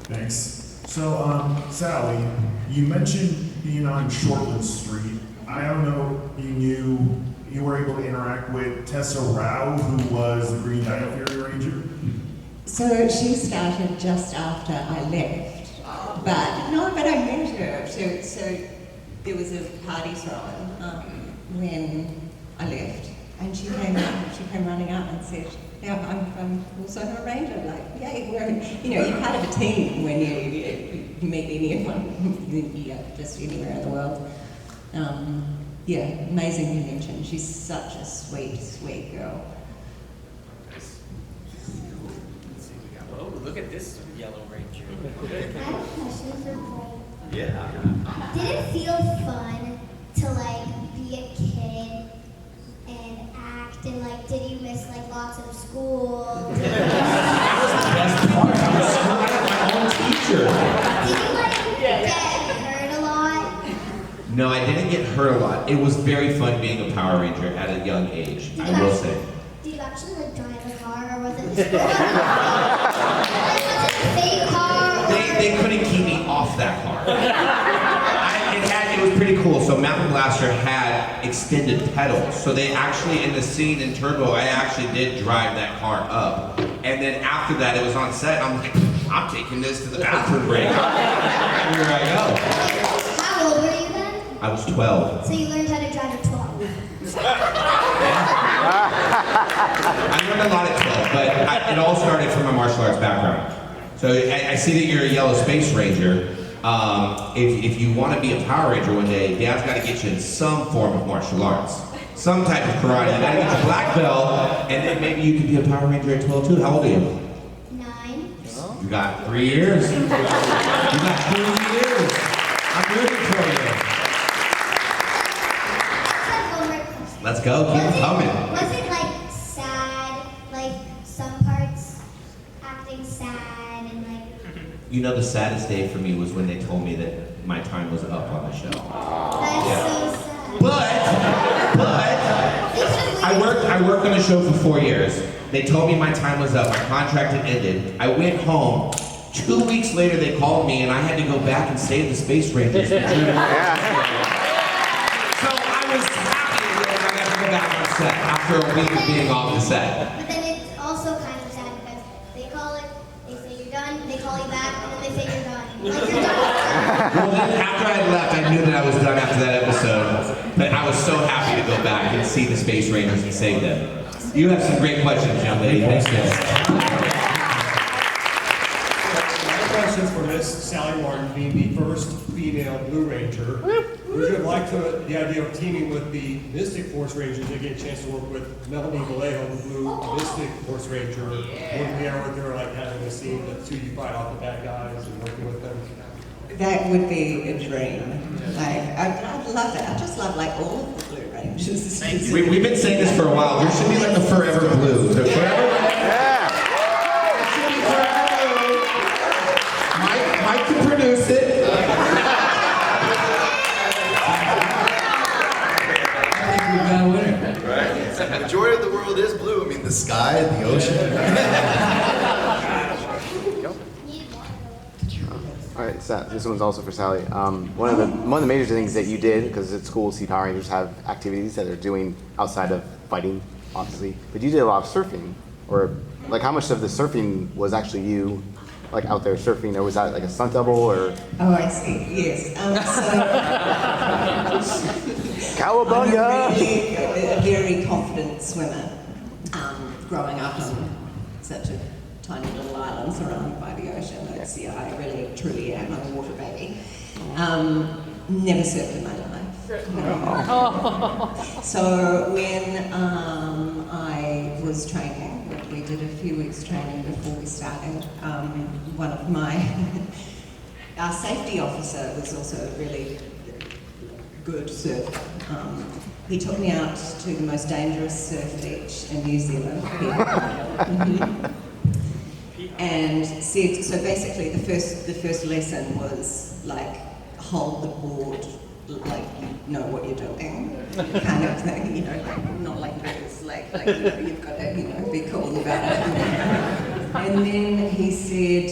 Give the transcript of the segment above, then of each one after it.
Thanks. So, Sally, you mentioned being on Shortland Street. I don't know if you were able to interact with Tessa Rao, who was the Green Dino Fury Ranger? So she started just after I left. But I met her. So there was a party thrown when I left. And she came running up and said, "Yeah, I'm also a ranger." Like, yay, you're part of a team when you meet anyone, just anywhere in the world. Amazing connection. She's such a sweet, sweet girl. Oh, look at this yellow ranger. I have a question for Paul. Yeah. Did it feel fun to be a kid and act and did you miss lots of school? That was the best part. I was my own teacher. Did you get hurt a lot? No, I didn't get hurt a lot. It was very fun being a Power Ranger at a young age, I will say. Did you actually drive a car or was it was it a fake car? They couldn't keep me off that car. It was pretty cool. So Mountain Blaster had extended pedals. So they actually, in the scene in Turbo, I actually did drive that car up. And then after that, it was on set. I'm like, I'm taking this to the bathroom break. Here I go. How old were you then? I was 12. So you learned how to drive at 12. I learned a lot at 12, but it all started from a martial arts background. So I see that you're a Yellow Space Ranger. If you want to be a Power Ranger one day, Dad's got to get you in some form of martial arts. Some type of karate. You got to get your black belt, and then maybe you could be a Power Ranger at 12 too. How old are you? 9. You got 3 years. You got 3 years. I'm rooting for you. Let's go, keep coming. Was it sad, some parts acting sad and You know, the saddest day for me was when they told me that my time was up on the show. That's so sad. But I worked on the show for 4 years. They told me my time was up, my contract had ended. I went home. 2 weeks later they called me and I had to go back and save the Space Rangers. So I was happy that I got to go back on set after a week of being off the set. But then it's also kind of sad because they say you're done, they call you back, and then they say you're done. You're done. Well, then after I left, I knew that I was done after that episode. But I was so happy to go back and see the Space Rangers and save them. You have some great questions, young lady. Thanks, guys. Questions for Miss Sally Martin, being the first female Blue Ranger. Would you have liked the idea of teaming with the Mystic Force Rangers and get a chance to work with Melanie Vallejo, the Blue Mystic Force Ranger, working there with her, having a scene that two you fight off the bad guys and working with them? That would be a dream. I'd love it. I just love all of the Blue Rangers. We've been saying this for a while. There should be a Forever Blue. The Forever? Mike can produce it. I think we've got a winner. Right? The majority of the world is blue. I mean, the sky, the ocean. All right, so this one's also for Sally. One of the major things that you did, because at school, see Power Rangers have activities that they're doing outside of fighting, obviously. But you did a lot of surfing, or how much of the surfing was actually you? Out there surfing, or was that a stunt double, or? Oh, I see. Yes. Cowabunga! I'm a very confident swimmer. Growing up on such a tiny little island surrounded by the ocean, I really truly am a water baby. Never surfed in my life. No. So when I was training, we did a few weeks training before we started. One of our safety officer was also a really good surfer. He took me out to the most dangerous surf beach in New Zealand. And said, so basically the first lesson was hold the board like you know what you're doing, kind of thing, not like this, you've got to, be cool about it. And then he said,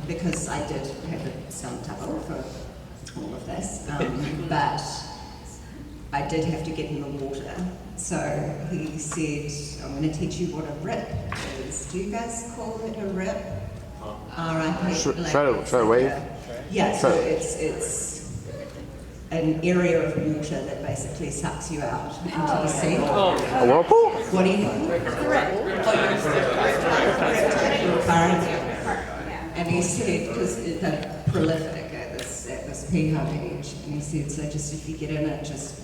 because I did have a stunt double for all of this, but I did have to get in the water. So he said, I'm going to teach you what a rip is. Do you guys call it a rip? R-I-P. Try to wave. Yeah, so it's an area of water that basically sucks you out into the sea. A whirlpool? What do you think? Current. And he said, because they're prolific at this Piha beach, and he said, so just if you get in it, just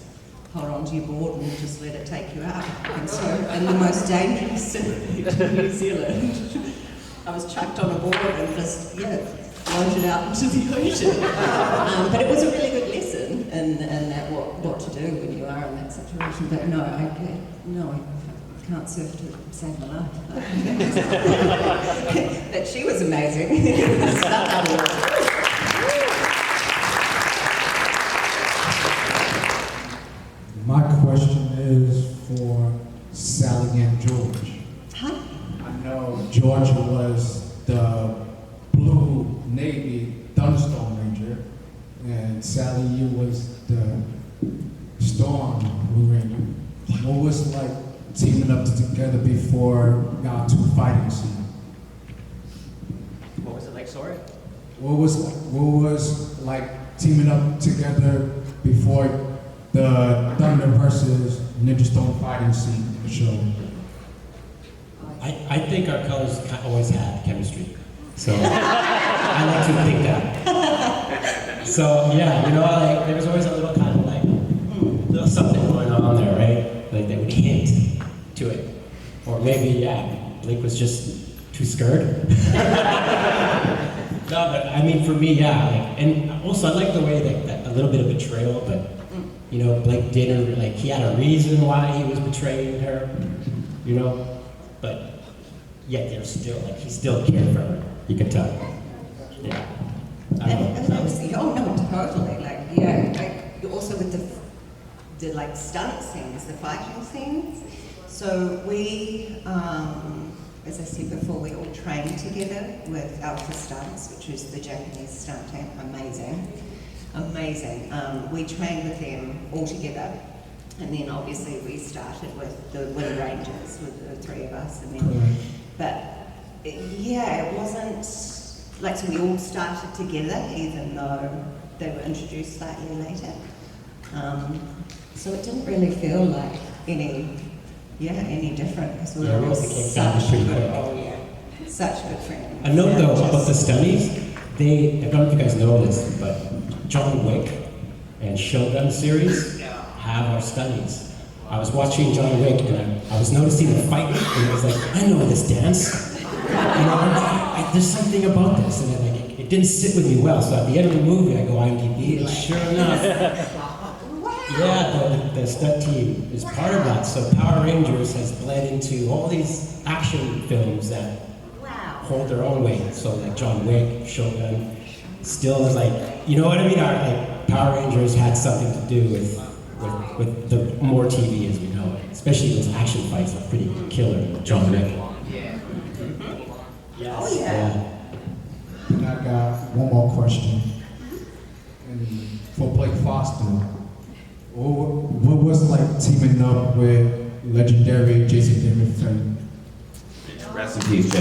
hold on to your board and just let it take you out. And so, in the most dangerous city in New Zealand, I was chucked on a board and just, floated out into the ocean. But it was a really good lesson in that what to do when you are in that situation. But no, I can't surf to save my life. But she was amazing. My question is for Sally and George. Huh? I know George was the Blue Navy Thunderstorm Ranger, and Sally, you was the Storm Blue Ranger. What was it like teaming up together before y'all two fighting scene? What was it like, sorry? What was like teaming up together before the Thunder versus Ninja Storm fighting scene show? I think our colors always had chemistry. So I like to think that. So yeah, like there was always a little kind of like little something going on there, right? Like they would hint to it. Or maybe, Blake was just too scared. No, but I mean for me, and also I like the way that a little bit of betrayal, but Blake didn't, like, he had a reason why he was betraying her, but yet there's still, like, he still cared for her, you can tell. Yeah. And obviously, totally. Like also with the like stunt scenes, the fighting scenes. So we, as I said before, we all trained together with Alpha Stunts, which is the Japanese stunt team. Amazing. We trained with them all together, and then obviously we started with the Wind Rangers, with the three of us, and then, but it wasn't like, so we all started together, even though they were introduced slightly later. So it didn't really feel like any different, because we were all such good friends. A note though about the stunnies, I don't know if you guys know this, but John Wick and Shogun series have our stunnies. I was watching John Wick and I was noticing the fight, and I was like, I know this dance. There's something about this, and then it didn't sit with me well. So at the end of the movie, I go IMDb, and sure enough, the stunt team is part of that. So Power Rangers has bled into all these action films that hold their own weight. So like John Wick, Shogun, still is like, you know what I mean? Like Power Rangers had something to do with the more TV as we know it. Especially those action fights are pretty killer. John Wick. Yeah. Yes. Oh yeah. And I got one more question. And for Blake Foster, what was it like teaming up with legendary Jason Dimon? Rest in peace, Joe.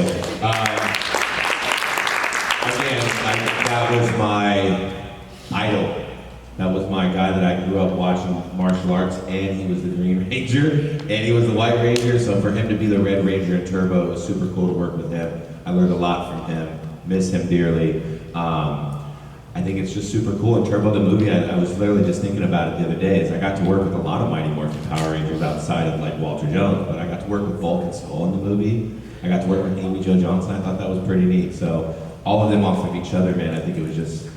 Again, that was my idol. That was my guy that I grew up watching martial arts, and he was the Green Ranger, and he was the White Ranger, so for him to be the Red Ranger in Turbo, it was super cool to work with him. I learned a lot from him, miss him dearly. I think it's just super cool. In Turbo, the movie, I was literally just thinking about it the other day, is I got to work with a lot of Mighty Morphin Power Rangers outside of like Walter Jones, but I got to work with Vulcan Skull in the movie. I got to work with Amy Jo Johnson. I thought that was pretty neat. So all of them off of each other, man, I think it was just,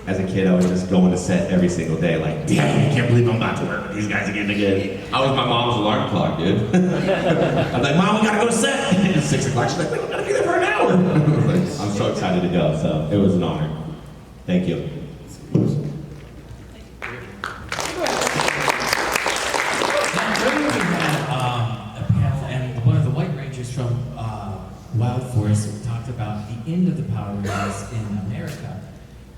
as a kid, I was just going to set every single day, like, damn, I can't believe I'm about to work with these guys again. I was my mom's alarm clock, dude. I'm like, Mom, we gotta go to set. It's 6 o'clock. She's like, we gotta be there for an hour. I'm so excited to go, so it was an honor. Thank you. Earlier we had a panel, and one of the White Rangers from Wild Forest the end of the Power Rangers in America.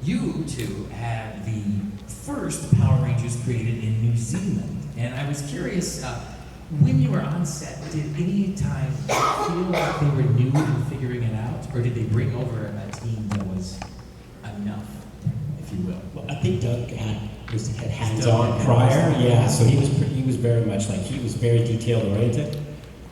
You two had the first Power Rangers created in New Zealand. And I was curious, when you were on set, did any time feel like they were new and figuring it out? Or did they bring over a team that was enough, if you will? Well, I think Doug had hands-on prior, yeah. So he was very much like, he was very detail oriented,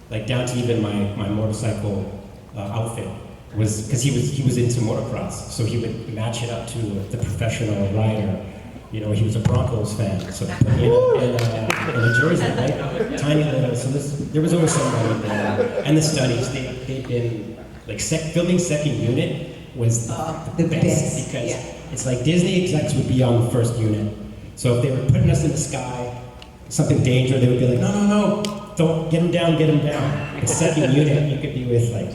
like down to even my motorcycle outfit was because he was into motocross, so he would match it up to the professional rider. You know, he was a Broncos fan, so they put me in a jersey, right? Tiny little. So there was always somebody there, and the studies they've been like filming second unit was the best because it's like Disney execs would be on the first unit. So if they were putting us in the sky, something dangerous, they would be like, no, don't get him down. The second unit, you could be with like,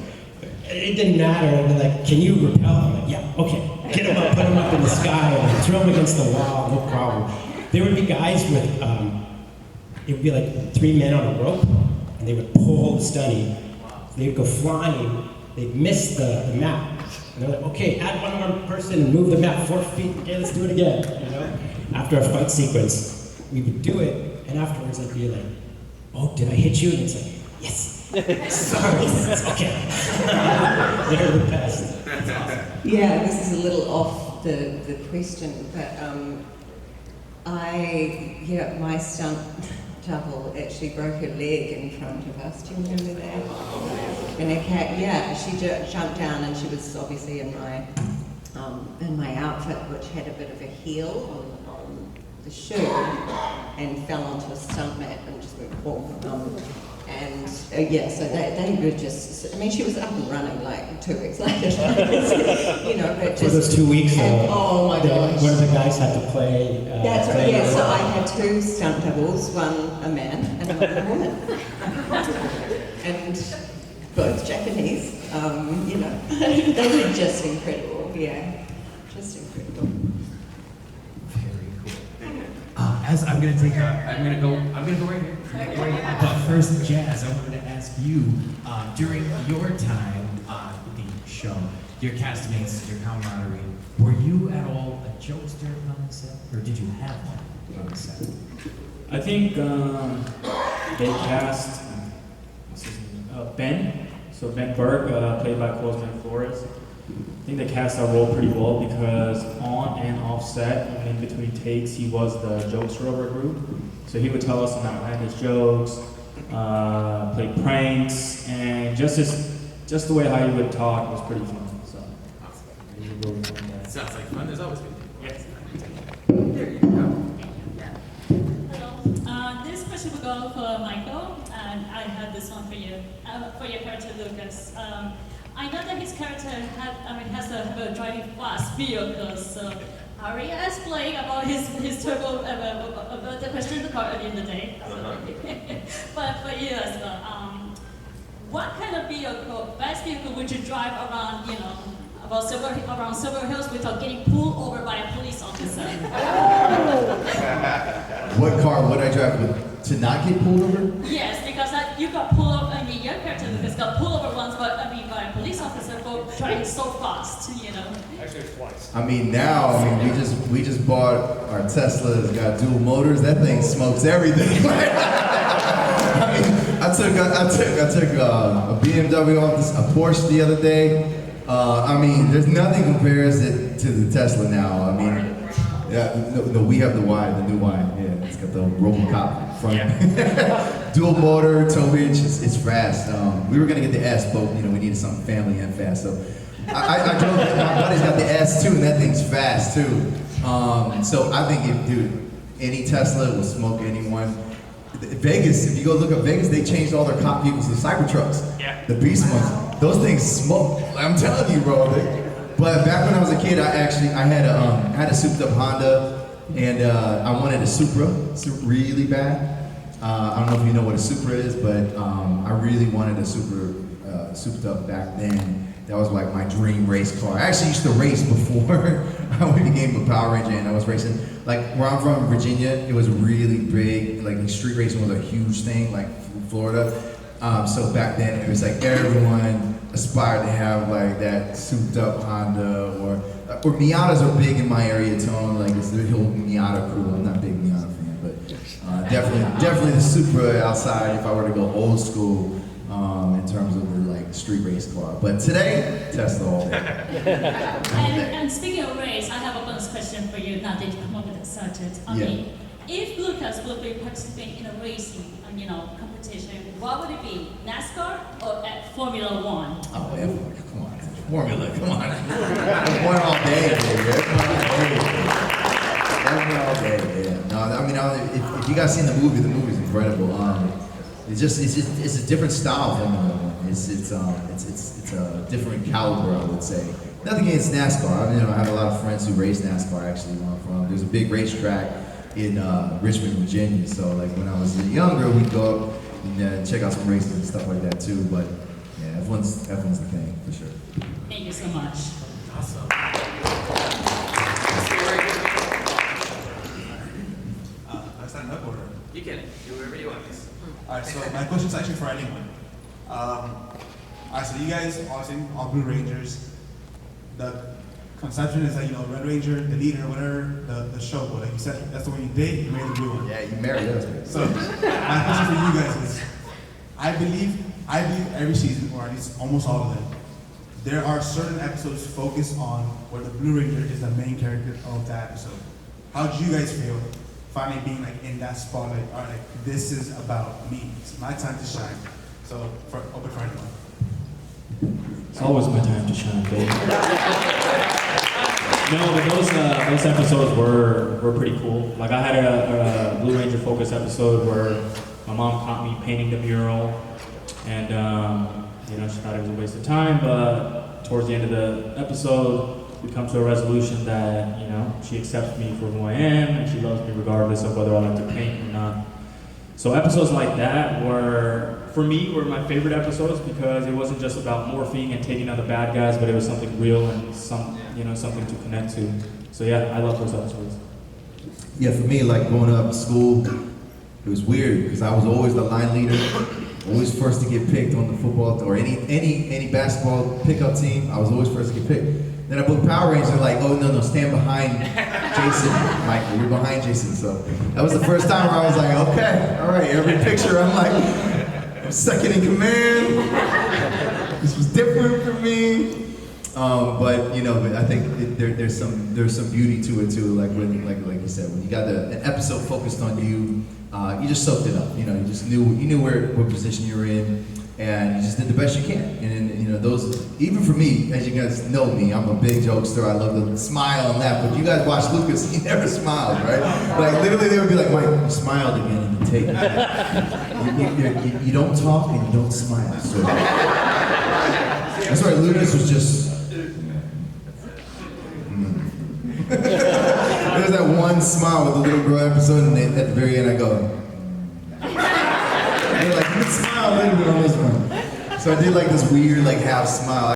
it didn't matter. They're like, can you repel? I'm like, yeah, okay. Get him up, put him up in the sky, and throw him against the wall, no problem. There would be guys with, it would be like 3 men on a rope, and they would pull the stunny. They would go flying, they'd miss the map. And they're like, okay, add one more person and move the map 4 feet. Okay, let's do it again. You know? After a fight sequence, we would do it, and afterwards I'd be like, oh, did I hit you? And it's like, yes. Sorry, it's okay. They're the best. That's awesome. Yeah, this is a little off the question, but my stunt double actually broke her leg in front of us. Do you remember that? And she jumped down, and she was obviously in my outfit, which had a bit of a heel on the shoe, and fell onto a stunt mat and just went boom. So they were just, I mean, she was up and running like 2 weeks later. You know, but just. For those 2 weeks, oh my gosh. One of the guys had to play. That's right, yeah, so I had 2 stunt doubles, one a man and one a woman. And both Japanese, you know, they were just incredible, yeah, just incredible. As I'm gonna go right here. But first, Jazz, I wanted to ask you, during your time on the show, your castmates, your camaraderie, were you at all a jokester on the set, or did you have one on the set? I think they cast Ben. So Ben Burke, played by Cosman Flores. I think they cast that role pretty well because on and off set, even in between takes, he was the jokester of our group. So he would tell us some outlandish jokes, play pranks, and just the way how he would talk was pretty fun. So really fun. It sounds like fun. There's always been. Yes. There you go. Hello. This question will go for Michael, and I have this one for you, for your character Lucas. I know that his character has to have a driving fast vehicle, so I already asked Blake about his turbo, about the question in the car earlier in the day. So. But for you as well, what kind of vehicle, fast vehicle would you drive around, you know, around Silver Hills without getting pulled over by a police officer? What car would I drive to not get pulled over? Yes, because you got pulled over, I mean, your character Lucas got pulled over once, but I mean, by a police officer for driving so fast, you know. Actually, twice. I mean, we just bought our Tesla. It's got dual motors. That thing smokes everything. I mean, I took a BMW off a Porsche the other day. I mean, there's nothing compares it to the Tesla now. I mean, no, we have the Y, the new Y. Yeah, it's got the RoboCop front. Yeah. Dual motor, tow hitch. It's fast. We were gonna get the S, but you know we needed something family and fast. So I drove it. My buddy's got the S too, and that thing's fast too. So I think any Tesla will smoke anyone. Vegas, if you go look up Vegas, they changed all their cop vehicles to Cybertrucks. Yeah. The beast ones. Those things smoke. I'm telling you, bro. But back when I was a kid, I had a souped up Honda, and I wanted a Supra really bad. I don't know if you know what a Supra is, but I really wanted a Supra souped up back then. That was like my dream race car. I actually used to race before we became a Power Ranger, and I was racing. Like where I'm from, Virginia, it was really big. Like street racing was a huge thing, like Florida. So back then, it was like everyone, aspire to have like that souped up Honda or Miatas are big in my area, Tone. Like it's the whole Miata crew. I'm not a big Miata fan, but definitely the Supra outside. If I were to go old school in terms of the like street race car, but today Tesla all day. And speaking of race, I have a bonus question for you. Now that you come up with the subject, I mean, if Lucas will be participating in a racing, competition, what would it be? NASCAR or at Formula One? Oh, F1, come on, Formula, come on. F1 all day, baby. F1 all day, yeah. No, I mean, if you guys seen the movie's incredible. It's a different style of Formula One. It's a different caliber, I would say. Nothing against NASCAR. I have a lot of friends who race NASCAR. Actually, where I'm from. There's a big racetrack in Richmond, Virginia. So like when I was younger, we'd go up and check out some races and stuff like that too. But yeah, F1's the thing for sure. Thank you so much. Awesome. I stand up order. You can do whatever you want. Alright, so my question is actually for anyone. Alright, so you guys obviously all Blue Rangers. The conception is that Red Ranger, the leader, whatever the show, but like you said, that's the one you date, you made the blue one. Yeah, you married us. So my question for you guys is, I believe every season, or at least almost all of them, there are certain episodes focused on where the Blue Ranger is the main character of that episode. How do you guys feel finally being like in that spotlight? All right, like this is about me. It's my time to shine. So open for anyone. It's always my time to shine, baby. No, but those episodes were pretty cool. Like I had a Blue Ranger focus episode where my mom caught me painting the mural, and she thought it was a waste of time. But towards the end of the episode, we come to a resolution that she accepts me for who I am, and she loves me regardless of whether I like to paint or not. So episodes like that were my favorite episodes because it wasn't just about morphing and taking out the bad guys, but it was something real and something to connect to. So yeah, I love those episodes. Yeah, for me, like growing up in school, it was weird because I was always the line leader, always first to get picked on the football or any basketball pickup team. I was always first to get picked. Then I booked Power Rangers, they're like, oh no, stand behind Jason, Michael, you're behind Jason. So that was the first time where I was like, okay, all right, every picture I'm like, I'm second in command. This was different for me. But I think there's some beauty to it too. Like like you said, when you got an episode focused on you, you just soaked it up. You just knew what position you were in, and you just did the best you can. And those, even for me, as you guys know me, I'm a big jokester. I love to smile and laugh. But you guys watch Lucas, he never smiled, right? Like literally, they would be like, Mike, you smiled again in the tape. You don't talk and you don't smile. So that's right. Lucas was just. There's that one smile with the little girl episode, and at the very end I go. They're like, you can smile a little bit on this one. So I did like this weird like half smile.